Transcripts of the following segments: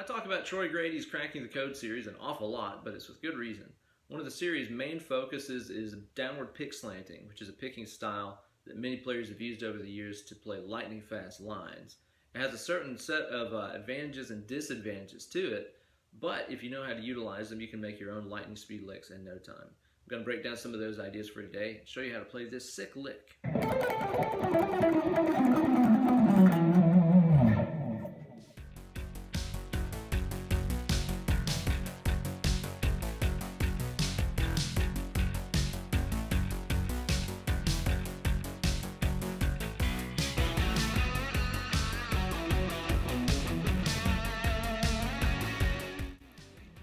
I talk about Troy Grady's Cracking the Code series an awful lot, but it's with good reason. One of the series' main focuses is downward pick slanting, which is a picking style that many players have used over the years to play lightning fast lines. It has a certain set of advantages and disadvantages to it, but if you know how to utilize them, you can make your own lightning speed licks in no time. I'm going to break down some of those ideas for today and show you how to play this sick lick.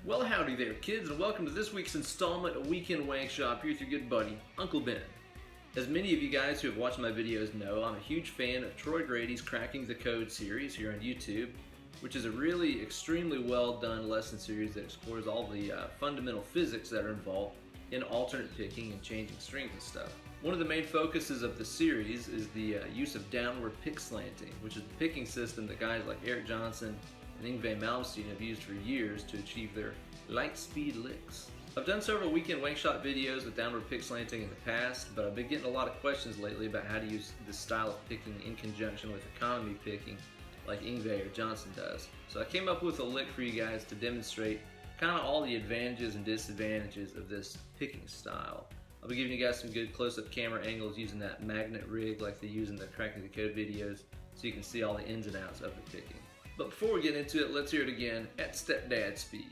Well, howdy there, kids, and welcome to this week's installment of Weekend Wankshop here with your good buddy, Uncle Ben. As many of you guys who have watched my videos know, I'm a huge fan of Troy Grady's Cracking the Code series here on YouTube, which is a really extremely well done lesson series that explores all the fundamental physics that are involved in alternate picking and changing strings and stuff. One of the main focuses of the series is the use of downward pick slanting, which is the picking system that guys like Eric Johnson and Yngwie Malmsteen have used for years to achieve their light speed licks. I've done several Weekend Wankshop videos with downward pick slanting in the past, but I've been getting a lot of questions lately about how to use this style of picking in conjunction with economy picking like Yngwie or Johnson does. So I came up with a lick for you guys to demonstrate kind of all the advantages and disadvantages of this picking style. I'll be giving you guys some good close-up camera angles using that magnet rig like they use in the Cracking the Code videos so you can see all the ins and outs of the picking. But before we get into it, let's hear it again at stepdad speed.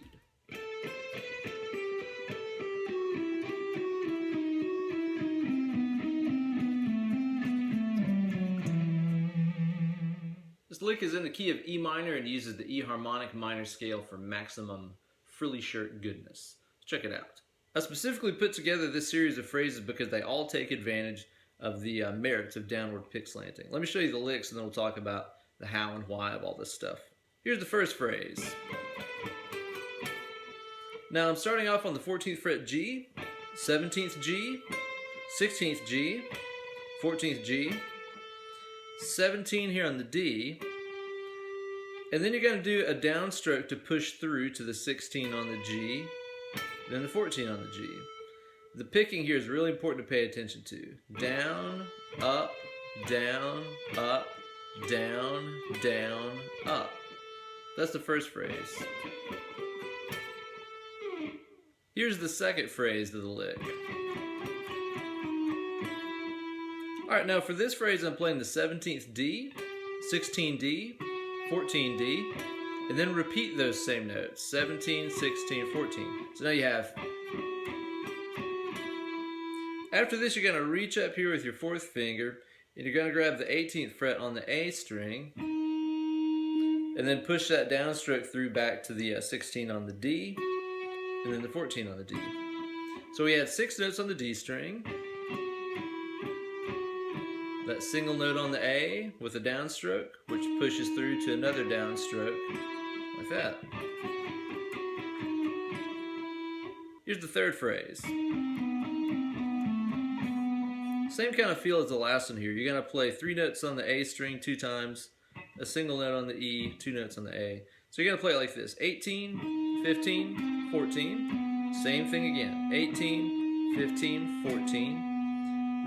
This lick is in the key of E minor and uses the E harmonic minor scale for maximum frilly shirt goodness. Check it out. I specifically put together this series of phrases because they all take advantage of the merits of downward pick slanting. Let me show you the licks and then we'll talk about the how and why of all this stuff. Here's the first phrase. Now I'm starting off on the 14th fret G, 17th G, 16th G, 14th G, 17 here on the D, and then you're going to do a downstroke to push through to the 16 on the G, then the 14 on the G. The picking here is really important to pay attention to. Down, up, down, up, down, down, up. That's the first phrase. Here's the second phrase of the lick. Alright, now for this phrase I'm playing the 17th D, 16D, 14D, and then repeat those same notes, 17, 16, 14. So now you have. After this you're going to reach up here with your fourth finger, and you're going to grab the 18th fret on the A string, and then push that downstroke through back to the 16 on the D, and then the 14 on the D. So we had 6 notes on the D string, that single note on the A with a downstroke, which pushes through to another downstroke, like that. Here's the third phrase. Same kind of feel as the last one here. You're going to play 3 notes on the A string 2 times, a single note on the E, 2 notes on the A. So you're going to play it like this. 18, 15, 14. Same thing again. 18, 15, 14.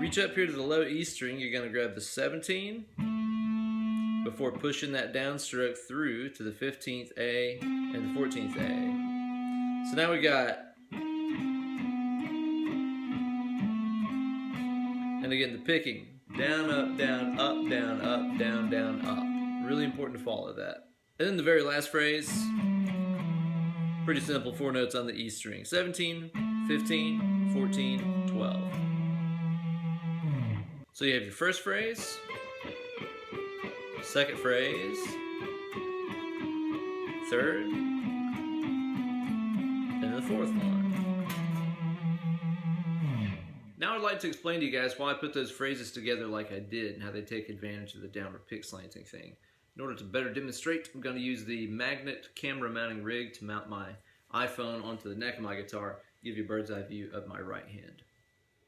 Reach up here to the low E string. You're going to grab the 17 before pushing that downstroke through to the 15th A and the 14th A. So now we got. And again, the picking. Down, up, down, up, down, up, down, down, up. Really important to follow that. And then the very last phrase, pretty simple, 4 notes on the E string. 17, 15, 14, 12. So you have your first phrase, second phrase, third, and the fourth one. Now I'd like to explain to you guys why I put those phrases together like I did and how they take advantage of the downward pick slanting thing. In order to better demonstrate, I'm going to use the magnet camera mounting rig to mount my iPhone onto the neck of my guitar, give you a bird's eye view of my right hand.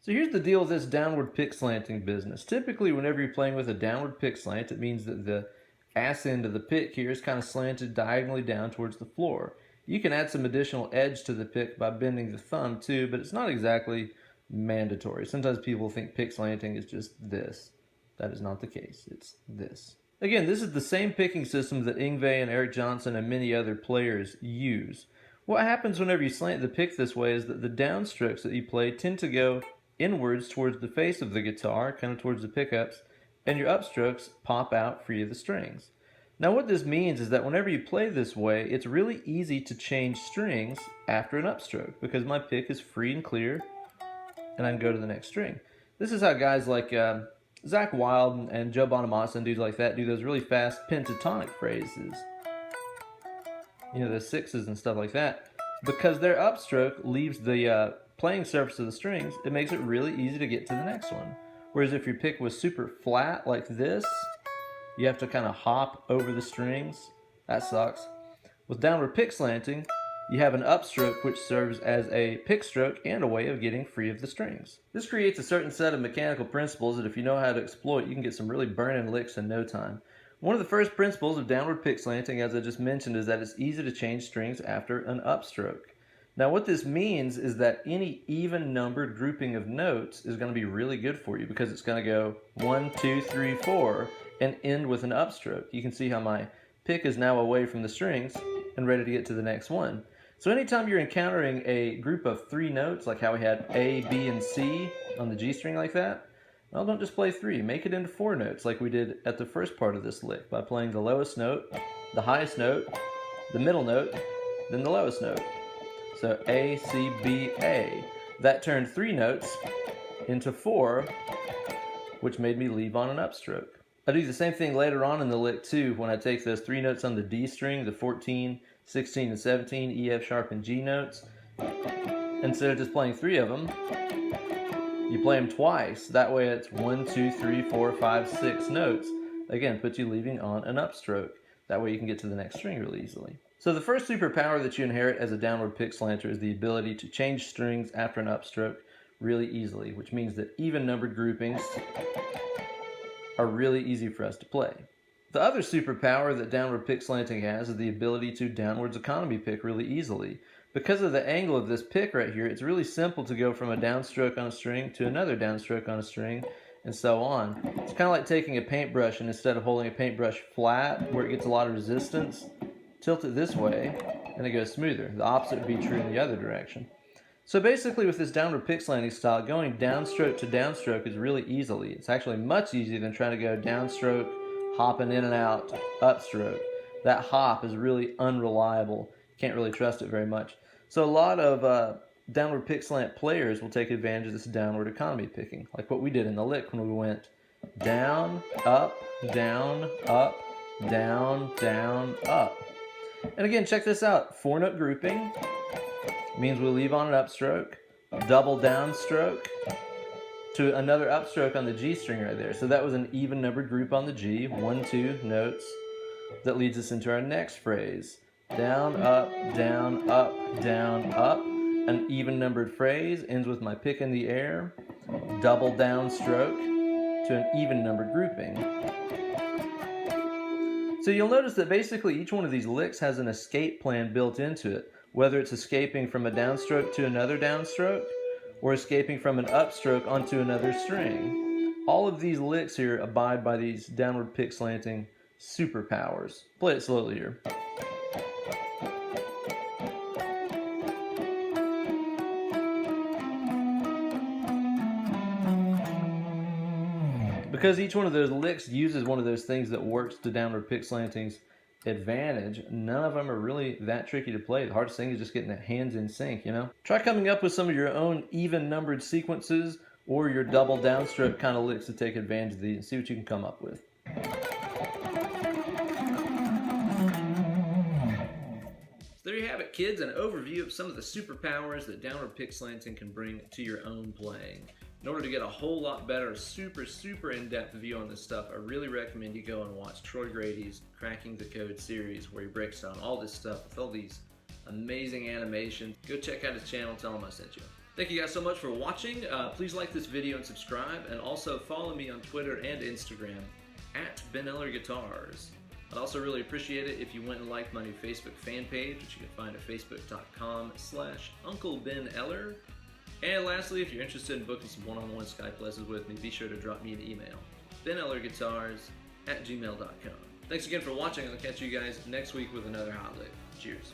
So here's the deal with this downward pick slanting business. Typically, whenever you're playing with a downward pick slant, it means that the ass end of the pick here is kind of slanted diagonally down towards the floor. You can add some additional edge to the pick by bending the thumb too, but it's not exactly mandatory. Sometimes people think pick slanting is just this. That is not the case. It's this. Again, this is the same picking system that Yngwie and Eric Johnson and many other players use. What happens whenever you slant the pick this way is that the downstrokes that you play tend to go inwards towards the face of the guitar, kind of towards the pickups, and your upstrokes pop out free of the strings. Now what this means is that whenever you play this way, it's really easy to change strings after an upstroke because my pick is free and clear and I can go to the next string. This is how guys like Zakk Wylde and Joe Bonamassa and dudes like that do those really fast pentatonic phrases. You know, the sixes and stuff like that. Because their upstroke leaves the playing surface of the strings, it makes it really easy to get to the next one. Whereas if your pick was super flat like this, you have to kind of hop over the strings. That sucks. With downward pick slanting, you have an upstroke which serves as a pick stroke and a way of getting free of the strings. This creates a certain set of mechanical principles that if you know how to exploit, you can get some really burning licks in no time. One of the first principles of downward pick slanting, as I just mentioned, is that it's easy to change strings after an upstroke. Now what this means is that any even numbered grouping of notes is going to be really good for you because it's going to go 1, 2, 3, 4 and end with an upstroke. You can see how my pick is now away from the strings and ready to get to the next one. So anytime you're encountering a group of 3 notes, like how we had A, B, and C on the G string like that, well, don't just play 3. Make it into 4 notes like we did at the first part of this lick by playing the lowest note, the highest note, the middle note, then the lowest note. So A, C, B, A. That turned 3 notes into 4, which made me leave on an upstroke. I do the same thing later on in the lick too when I take those 3 notes on the D string, the 14, 16, and 17, E, F sharp, and G notes. Instead of just playing 3 of them, you play them twice. That way it's 1, 2, 3, 4, 5, 6 notes. Again, puts you leaving on an upstroke. That way you can get to the next string really easily. So the first superpower that you inherit as a downward pick slanter is the ability to change strings after an upstroke really easily, which means that even numbered groupings are really easy for us to play. The other superpower that downward pick slanting has is the ability to downwards economy pick really easily. Because of the angle of this pick right here, it's really simple to go from a downstroke on a string to another downstroke on a string, and so on. It's kind of like taking a paintbrush and instead of holding a paintbrush flat where it gets a lot of resistance, tilt it this way and it goes smoother. The opposite would be true in the other direction. So basically with this downward pick slanting style, going downstroke to downstroke is really easily. It's actually much easier than trying to go downstroke, hopping in and out, upstroke. That hop is really unreliable. Can't really trust it very much. So a lot of downward pick slant players will take advantage of this downward economy picking, like what we did in the lick when we went down, up, down, up, down, down, up. And again, check this out. 4-note grouping means we leave on an upstroke, double downstroke to another upstroke on the G string right there. So that was an even numbered group on the G, 1, 2 notes. That leads us into our next phrase. Down, up, down, up, down, up. An even numbered phrase ends with my pick in the air, double downstroke to an even numbered grouping. So you'll notice that basically each one of these licks has an escape plan built into it, whether it's escaping from a downstroke to another downstroke or escaping from an upstroke onto another string. All of these licks here abide by these downward pick slanting superpowers. Play it slowly here. Because each one of those licks uses one of those things that works to downward pick slanting's advantage, none of them are really that tricky to play. The hardest thing is just getting the hands in sync, you know? Try coming up with some of your own even numbered sequences or your double downstroke kind of licks to take advantage of these and see what you can come up with. So there you have it, kids, an overview of some of the superpowers that downward pick slanting can bring to your own playing. In order to get a whole lot better, super in-depth view on this stuff, I really recommend you go and watch Troy Grady's Cracking the Code series, where he breaks down all this stuff with all these amazing animations. Go check out his channel, tell him I sent you. Thank you guys so much for watching. Please like this video and subscribe, and also follow me on Twitter and Instagram at BenEllerGuitars. I'd also really appreciate it if you went and liked my new Facebook fan page, which you can find at facebook.com/UncleBenEller. And lastly, if you're interested in booking some one-on-one Skype lessons with me, be sure to drop me an email, BenEllerGuitars@gmail.com. Thanks again for watching. I'll catch you guys next week with another hot lick. Cheers.